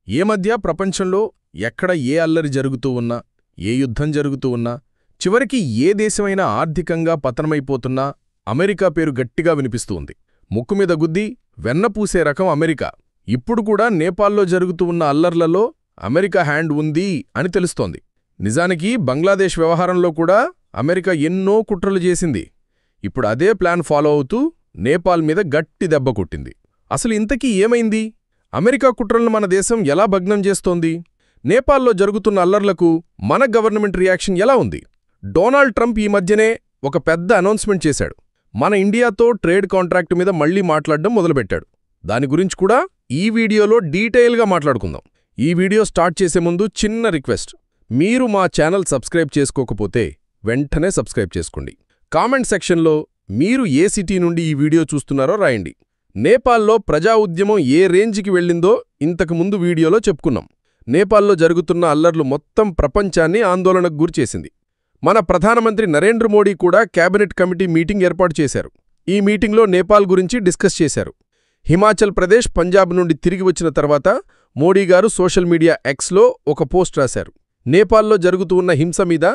ఏ మధ్య ప్రపంచంలో ఎక్కడ ఏ అల్లరి జరుగుతూ ఉన్నా, ఏ యుద్ధం జరుగుతూ ఉన్నా, చివరికి ఏ దేశమైనా ఆర్థికంగా పతనమైపోతున్నా అమెరికా పేరు గట్టిగా వినిపిస్తూ ఉంది. ముక్కుమీద గుద్ది వెన్నపూసే రకం అమెరికా. ఇప్పుడు కూడా నేపాల్లో జరుగుతూ ఉన్న అల్లర్లలో అమెరికా హ్యాండ్ ఉంది అని తెలుస్తోంది. నిజానికి బంగ్లాదేశ్ వ్యవహారంలో కూడా అమెరికా ఎన్నో కుట్రలు చేసింది. ఇప్పుడు అదే ప్లాన్ ఫాలో అవుతూ నేపాల్ మీద గట్టి దెబ్బ కొట్టింది. అసలు ఇంతకీ ఏమైంది? అమెరికా కుట్రలను మన దేశం ఎలా భగ్నం చేస్తోంది? నేపాల్లో జరుగుతున్న అల్లర్లకు మన గవర్నమెంట్ రియాక్షన్ ఎలా ఉంది? డొనాల్డ్ ట్రంప్ ఈ మధ్యనే ఒక పెద్ద అనౌన్స్మెంట్ చేశాడు. మన ఇండియాతో ట్రేడ్ కాంట్రాక్టు మీద మళ్లీ మాట్లాడడం మొదలుపెట్టాడు. దాని గురించి కూడా ఈ వీడియోలో డీటెయిల్గా మాట్లాడుకుందాం. ఈ వీడియో స్టార్ట్ చేసే ముందు చిన్న రిక్వెస్ట్. మీరు మా ఛానల్ సబ్స్క్రైబ్ చేసుకోకపోతే వెంటనే సబ్స్క్రైబ్ చేసుకోండి. కామెంట్ సెక్షన్లో మీరు ఏ సిటీ నుండి ఈ వీడియో చూస్తున్నారో రాయండి. నేపాల్లో ప్రజా ఉద్యమం ఏ రేంజ్కి వెళ్ళిందో ఇంతకు ముందు వీడియోలో చెప్పుకున్నాం. నేపాల్లో జరుగుతున్న అల్లర్లు మొత్తం ప్రపంచాన్ని ఆందోళనకు గురిచేసింది. మన ప్రధానమంత్రి నరేంద్ర మోడీ కూడా కేబినెట్ కమిటీ మీటింగ్ ఏర్పాటు చేశారు. ఈ మీటింగ్లో నేపాల్ గురించి డిస్కస్ చేశారు. హిమాచల్ ప్రదేశ్, పంజాబ్ నుండి తిరిగి వచ్చిన తర్వాత మోడీ గారు సోషల్ మీడియా ఎక్స్లో ఒక పోస్ట్ రాశారు. నేపాల్లో జరుగుతూ ఉన్న హింస మీద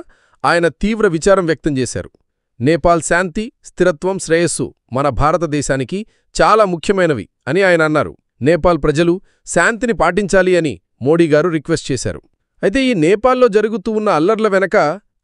ఆయన తీవ్ర విచారం వ్యక్తం చేశారు. నేపాల్ శాంతి, స్థిరత్వం, శ్రేయస్సు మన భారతదేశానికి చాలా ముఖ్యమైనవి అని ఆయన అన్నారు. నేపాల్ ప్రజలు శాంతిని పాటించాలి అని మోడీగారు రిక్వెస్ట్ చేశారు. అయితే ఈ నేపాల్లో జరుగుతూ ఉన్న అల్లర్ల వెనక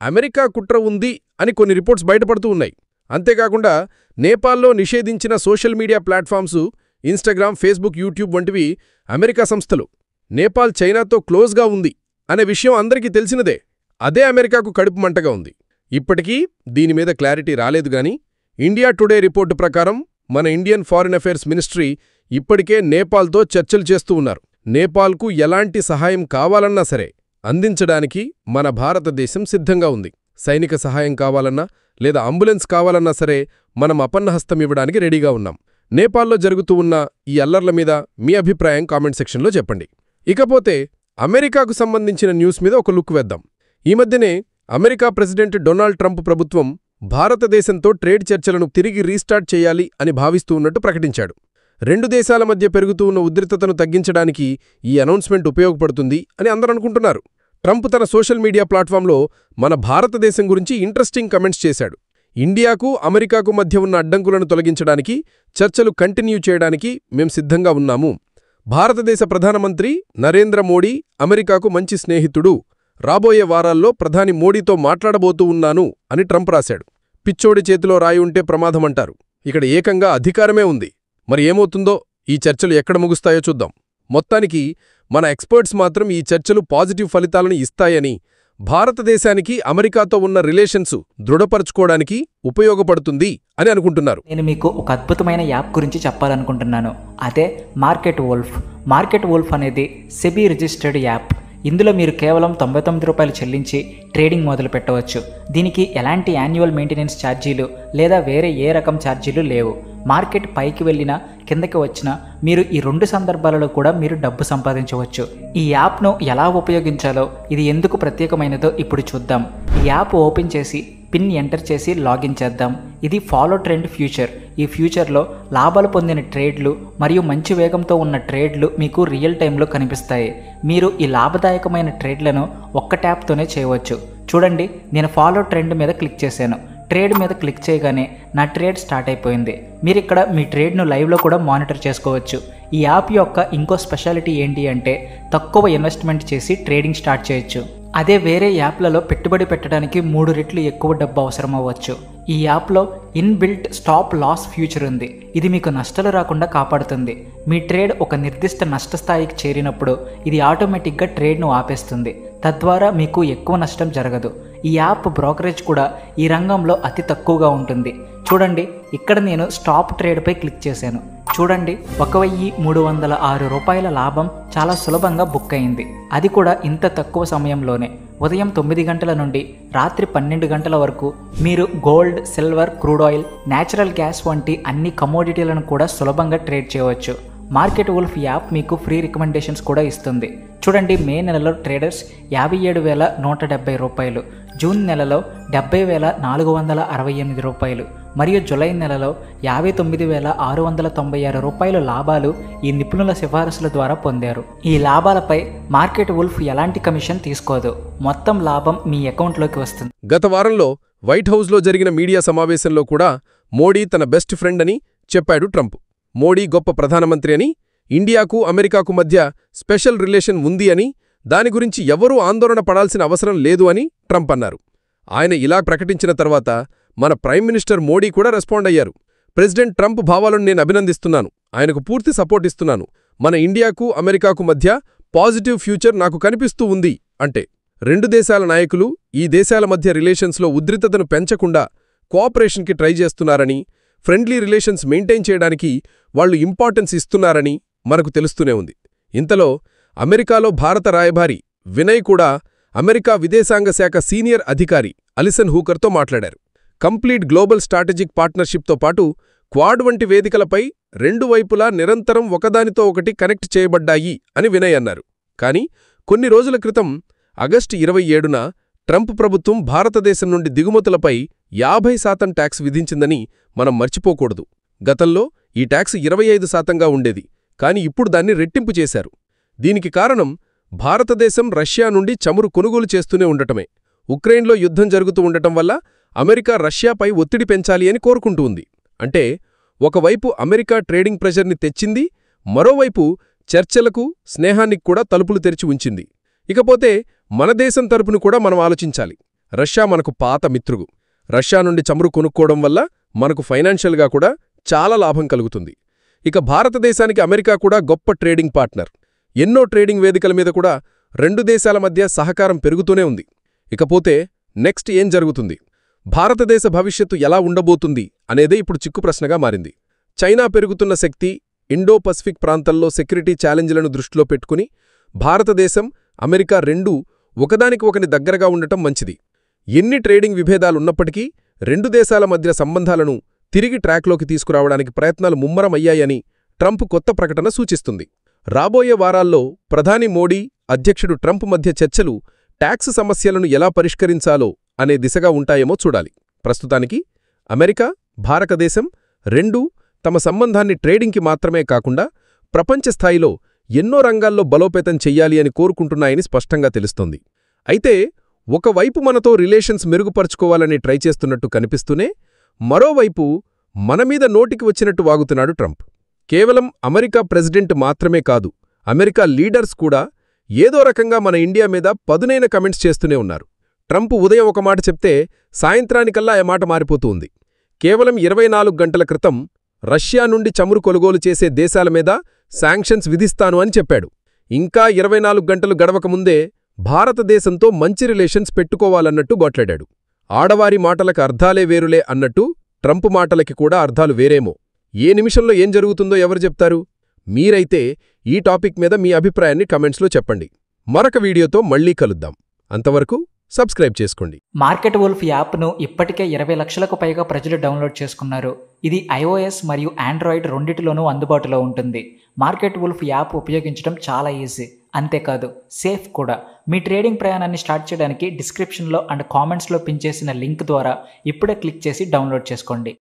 అమెరికా కుట్ర ఉంది అని కొన్ని రిపోర్ట్స్ బయటపడుతూ ఉన్నాయి. అంతేకాకుండా నేపాల్లో నిషేధించిన social media platforms Instagram, Facebook, YouTube వంటివి అమెరికా సంస్థలు. నేపాల్ చైనాతో క్లోజ్గా ఉంది అనే విషయం అందరికీ తెలిసినదే. అదే అమెరికాకు కడుపు మంటగా ఉంది. ఇప్పటికీ దీనిమీద క్లారిటీ రాలేదుగాని ఇండియా టుడే రిపోర్టు ప్రకారం మన ఇండియన్ ఫారిన్ అఫైర్స్ మినిస్ట్రీ ఇప్పటికే నేపాల్తో చర్చలు చేస్తూ ఉన్నారు. నేపాల్కు ఎలాంటి సహాయం కావాలన్నా సరే అందించడానికి మన భారతదేశం సిద్ధంగా ఉంది. సైనిక సహాయం కావాలన్నా లేదా అంబులెన్స్ కావాలన్నా సరే మనం అపన్నహస్తం ఇవ్వడానికి రెడీగా ఉన్నాం. నేపాల్లో జరుగుతూ ఉన్న ఈ అల్లర్ల మీద మీ అభిప్రాయం కామెంట్ సెక్షన్లో చెప్పండి. ఇకపోతే అమెరికాకు సంబంధించిన న్యూస్ మీద ఒక లుక్ వేద్దాం. ఈ మధ్యనే అమెరికా ప్రెసిడెంట్ డొనాల్డ్ ట్రంప్ ప్రభుత్వం భారతదేశంతో ట్రేడ్ చర్చలను తిరిగి రీస్టార్ట్ చేయాలి అని భావిస్తూ ఉన్నట్టు ప్రకటించాడు. రెండు దేశాల మధ్య పెరుగుతూ ఉన్న ఉద్రిక్తతను తగ్గించడానికి ఈ అనౌన్స్మెంట్ ఉపయోగపడుతుంది అని అందరూ అనుకుంటున్నారు. ట్రంప్ తన సోషల్ మీడియా ప్లాట్ఫామ్లో మన భారతదేశం గురించి ఇంట్రెస్టింగ్ కమెంట్స్ చేశాడు. ఇండియాకు, అమెరికాకు మధ్య ఉన్న అడ్డంకులను తొలగించడానికి, చర్చలు కంటిన్యూ చేయడానికి మేం సిద్ధంగా ఉన్నాము. భారతదేశ ప్రధానమంత్రి నరేంద్ర మోడీ అమెరికాకు మంచి స్నేహితుడు. రాబోయే వారాల్లో ప్రధాని మోడీతో మాట్లాడబోతూ ఉన్నాను అని ట్రంప్ రాశాడు. పిచ్చోడి చేతిలో రాయి ఉంటే ప్రమాదమంటారు. ఇక్కడ ఏకంగా అధికారమే ఉంది. మరి ఏమవుతుందో, ఈ చర్చలు ఎక్కడ ముగుస్తాయో చూద్దాం. మొత్తానికి మన ఎక్స్పర్ట్స్ మాత్రం ఈ చర్చలు పాజిటివ్ ఫలితాలను ఇస్తాయని, భారతదేశానికి అమెరికాతో ఉన్న రిలేషన్స్ దృఢపరచుకోవడానికి ఉపయోగపడుతుంది అని అనుకుంటున్నారు. నేను మీకు ఒక అద్భుతమైన యాప్ గురించి చెప్పాలనుకుంటున్నాను. అదే మార్కెట్ వోల్ఫ్. మార్కెట్ వోల్ఫ్ అనేది సెబీ రిజిస్టర్డ్ యాప్. ఇందులో మీరు కేవలం 99 రూపాయలు చెల్లించి ట్రేడింగ్ మొదలు పెట్టవచ్చు. దీనికి ఎలాంటి యాన్యువల్ మెయింటెనెన్స్ ఛార్జీలు లేదా వేరే ఏ రకం ఛార్జీలు లేవు. మార్కెట్ పైకి వెళ్ళినా కిందకి వచ్చినా మీరు ఈ రెండు సందర్భాలలో కూడా మీరు డబ్బు సంపాదించవచ్చు. ఈ యాప్ను ఎలా ఉపయోగించాలో, ఇది ఎందుకు ప్రత్యేకమైనదో ఇప్పుడు చూద్దాం. ఈ యాప్ ఓపెన్ చేసి పిన్ ఎంటర్ చేసి లాగిన్ చేద్దాం. ఇది ఫాలో ట్రెండ్ ఫ్యూచర్. ఈ ఫ్యూచర్లో లాభాలు పొందిన ట్రేడ్లు మరియు మంచి వేగంతో ఉన్న ట్రేడ్లు మీకు రియల్ టైంలో కనిపిస్తాయి. మీరు ఈ లాభదాయకమైన ట్రేడ్లను ఒక్క ట్యాప్తోనే చేయవచ్చు. చూడండి, నేను ఫాలో ట్రెండ్ మీద క్లిక్ చేశాను. ట్రేడ్ మీద క్లిక్ చేయగానే నా ట్రేడ్ స్టార్ట్ అయిపోయింది. మీరు ఇక్కడ మీ ట్రేడ్ను లైవ్లో కూడా మానిటర్ చేసుకోవచ్చు. ఈ యాప్ యొక్క ఇంకో స్పెషాలిటీ ఏంటి అంటే తక్కువ ఇన్వెస్ట్మెంట్ చేసి ట్రేడింగ్ స్టార్ట్ చేయొచ్చు. అదే వేరే యాప్లలో పెట్టుబడి పెట్టడానికి 3 రెట్లు ఎక్కువ డబ్బు అవసరం అవ్వచ్చు. ఈ యాప్లో ఇన్బిల్ట్ స్టాప్ లాస్ ఫ్యూచర్ ఉంది. ఇది మీకు నష్టాలు రాకుండా కాపాడుతుంది. మీ ట్రేడ్ ఒక నిర్దిష్ట నష్టస్థాయికి చేరినప్పుడు ఇది ఆటోమేటిక్గా ట్రేడ్ను ఆపేస్తుంది. తద్వారా మీకు ఎక్కువ నష్టం జరగదు. ఈ యాప్ బ్రోకరేజ్ కూడా ఈ రంగంలో అతి తక్కువగా ఉంటుంది. చూడండి, ఇక్కడ నేను స్టాప్ ట్రేడ్పై క్లిక్ చేశాను. చూడండి, 1306 రూపాయల లాభం చాలా సులభంగా బుక్ అయింది. అది కూడా ఇంత తక్కువ సమయంలోనే. ఉదయం 9 గంటల నుండి రాత్రి 12 గంటల వరకు మీరు gold, silver, crude oil, natural gas వంటి అన్ని కమోడిటీలను కూడా సులభంగా ట్రేడ్ చేయవచ్చు. మార్కెట్ వోల్ఫ్ యాప్ మీకు ఫ్రీ రికమెండేషన్స్ కూడా ఇస్తుంది. చూడండి, మే నెలలో ట్రేడర్స్ 57,170 రూపాయలు, జూన్ నెలలో 70,468 రూపాయలు, మరియు జూలై నెలలో 59,696 రూపాయల లాభాలు ఈ నిపుణుల సిఫారసుల ద్వారా పొందారు. ఈ లాభాలపై మార్కెట్ వుల్ఫ్ ఎలాంటి కమిషన్ తీసుకోదు. మొత్తం లాభం మీ అకౌంట్లోకి వస్తుంది. గత వారంలో వైట్ హౌస్లో జరిగిన మీడియా సమావేశంలో కూడా మోడీ తన బెస్ట్ ఫ్రెండ్ అని చెప్పాడు ట్రంప్. మోడీ గొప్ప ప్రధానమంత్రి అని, ఇండియాకు అమెరికాకు మధ్య స్పెషల్ రిలేషన్ ఉంది అని, దాని గురించి ఎవరూ ఆందోళన పడాల్సిన అవసరం లేదు అని ట్రంప్ అన్నారు. ఆయన ఇలా ప్రకటించిన తర్వాత మన ప్రైమ్ మినిస్టర్ మోడీ కూడా రెస్పాండ్ అయ్యారు. ప్రెసిడెంట్ ట్రంప్ భావాలను నేను అభినందిస్తున్నాను, ఆయనకు పూర్తి సపోర్ట్ ఇస్తున్నాను. మన ఇండియాకు అమెరికాకు మధ్య పాజిటివ్ ఫ్యూచర్ నాకు కనిపిస్తూ ఉంది అంటే, రెండు దేశాల నాయకులు ఈ దేశాల మధ్య రిలేషన్స్లో ఉద్రిక్తతను పెంచకుండా కోఆపరేషన్కి ట్రై చేస్తున్నారని, ఫ్రెండ్లీ రిలేషన్స్ మెయింటైన్ చేయడానికి వాళ్లు ఇంపార్టెన్స్ ఇస్తున్నారని మనకు తెలుస్తూనే ఉంది. ఇంతలో అమెరికాలో భారత రాయబారి వినయ్ కూడా అమెరికా విదేశాంగ శాఖ సీనియర్ అధికారి అలిసన్ హూకర్తో మాట్లాడారు. కంప్లీట్ గ్లోబల్ స్ట్రాటజిక్ పార్ట్నర్షిప్తో పాటు క్వాడ్ వంటి వేదికలపై రెండు వైపులా నిరంతరం ఒకదానితో ఒకటి కనెక్ట్ చేయబడ్డాయి అని వినయ్ అన్నారు. కానీ కొన్ని రోజుల క్రితం ఆగస్టు 27న ట్రంప్ ప్రభుత్వం భారతదేశం నుండి దిగుమతులపై 50% ట్యాక్స్ విధించిందని మనం మర్చిపోకూడదు. గతంలో ఈ ట్యాక్స్ 25%గా ఉండేది, కాని ఇప్పుడు దాన్ని రెట్టింపు చేశారు. దీనికి కారణం భారతదేశం రష్యా నుండి చమురు కొనుగోలు చేస్తూనే ఉండటమే. ఉక్రెయిన్లో యుద్ధం జరుగుతూ ఉండటం వల్ల అమెరికా రష్యాపై ఒత్తిడి పెంచాలి అని కోరుకుంటూ ఉంది. అంటే ఒకవైపు అమెరికా ట్రేడింగ్ ప్రెషర్ని తెచ్చింది, మరోవైపు చర్చలకు, స్నేహానికి కూడా తలుపులు తెరిచి ఉంచింది. ఇకపోతే మన దేశం తరపును కూడా మనం ఆలోచించాలి. రష్యా మనకు పాత మిత్రుగు. రష్యా నుండి చమురు కొనుక్కోవడం వల్ల మనకు ఫైనాన్షియల్గా కూడా చాలా లాభం కలుగుతుంది. ఇక భారతదేశానికి అమెరికా కూడా గొప్ప ట్రేడింగ్ పార్ట్నర్. ఎన్నో ట్రేడింగ్ వేదికల మీద కూడా రెండు దేశాల మధ్య సహకారం పెరుగుతూనే ఉంది. ఇకపోతే నెక్స్ట్ ఏం జరుగుతుంది, భారతదేశ భవిష్యత్తు ఎలా ఉండబోతుంది అనేదే ఇప్పుడు చిక్కు ప్రశ్నగా మారింది. చైనా పెరుగుతున్న శక్తి, ఇండో పసిఫిక్ ప్రాంతంలో సెక్యూరిటీ ఛాలెంజ్లను దృష్టిలో పెట్టుకుని భారతదేశం, అమెరికా రెండూ ఒకదానికి ఒకని దగ్గరగా ఉండటం మంచిది. ఎన్ని ట్రేడింగ్ విభేదాలున్నప్పటికీ రెండు దేశాల మధ్య సంబంధాలను తిరిగి ట్రాక్లోకి తీసుకురావడానికి ప్రయత్నాలు ముమ్మరమయ్యాయని ట్రంప్ కొత్త ప్రకటన సూచిస్తుంది. రాబోయే వారాల్లో ప్రధాని మోడీ, అధ్యక్షుడు ట్రంప్ మధ్య చర్చలు ట్యాక్స్ సమస్యలను ఎలా పరిష్కరించాలో అనే దిశగా ఉంటాయేమో చూడాలి. ప్రస్తుతానికి అమెరికా, భారతదేశం రెండూ తమ సంబంధాన్ని ట్రేడింగ్కి మాత్రమే కాకుండా ప్రపంచ స్థాయిలో ఎన్నో రంగాల్లో బలోపేతం చెయ్యాలి అని కోరుకుంటున్నాయని స్పష్టంగా తెలుస్తోంది. అయితే ఒకవైపు మనతో రిలేషన్స్ మెరుగుపరుచుకోవాలని ట్రై చేస్తున్నట్టు కనిపిస్తూనే, మరోవైపు మనమీద నోటికి వచ్చినట్టు వాగుతున్నాడు ట్రంప్. కేవలం అమెరికా ప్రెసిడెంట్ మాత్రమే కాదు, అమెరికా లీడర్స్ కూడా ఏదో రకంగా మన ఇండియా మీద పదునైన కమెంట్స్ చేస్తూనే ఉన్నారు. ట్రంప్ ఉదయం ఒక మాట చెప్తే సాయంత్రానికల్లా ఆ మాట మారిపోతూ ఉంది. కేవలం 24 గంటల క్రితం రష్యా నుండి చమురు కొనుగోలు చేసే దేశాల మీద శాంక్షన్స్ విధిస్తాను అని చెప్పాడు. ఇంకా 24 గంటలు గడవకముందే భారతదేశంతో మంచి రిలేషన్స్ పెట్టుకోవాలన్నట్టు గొట్లాడాడు. ఆడవారి మాటలకు అర్థాలే వేరులే అన్నట్టు ట్రంప్ మాటలకి కూడా అర్థాలు వేరేమో. ఏ నిమిషంలో ఏం జరుగుతుందో ఎవరు చెప్తారు? మీరైతే ఈ టాపిక్ మీద మీ అభిప్రాయాన్ని కమెంట్స్లో చెప్పండి. మరొక వీడియోతో మళ్ళీ కలుద్దాం. అంతవరకు సబ్స్క్రైబ్ చేసుకోండి. మార్కెట్ వుల్ఫ్ యాప్ను ఇప్పటికే 20 లక్షలకు పైగా ప్రజలు డౌన్లోడ్ చేసుకున్నారు. ఇది iOS మరియు ఆండ్రాయిడ్ రెండిటిలోనూ అందుబాటులో ఉంటుంది. మార్కెట్ వుల్ఫ్ యాప్ ఉపయోగించడం చాలా ఈజీ. అంతేకాదు సేఫ్ కూడా. మీ ట్రేడింగ్ ప్రయాణాన్ని స్టార్ట్ చేయడానికి డిస్క్రిప్షన్లో అండ్ కామెంట్స్లో పిన్ చేసిన లింక్ ద్వారా ఇప్పుడే క్లిక్ చేసి డౌన్లోడ్ చేసుకోండి.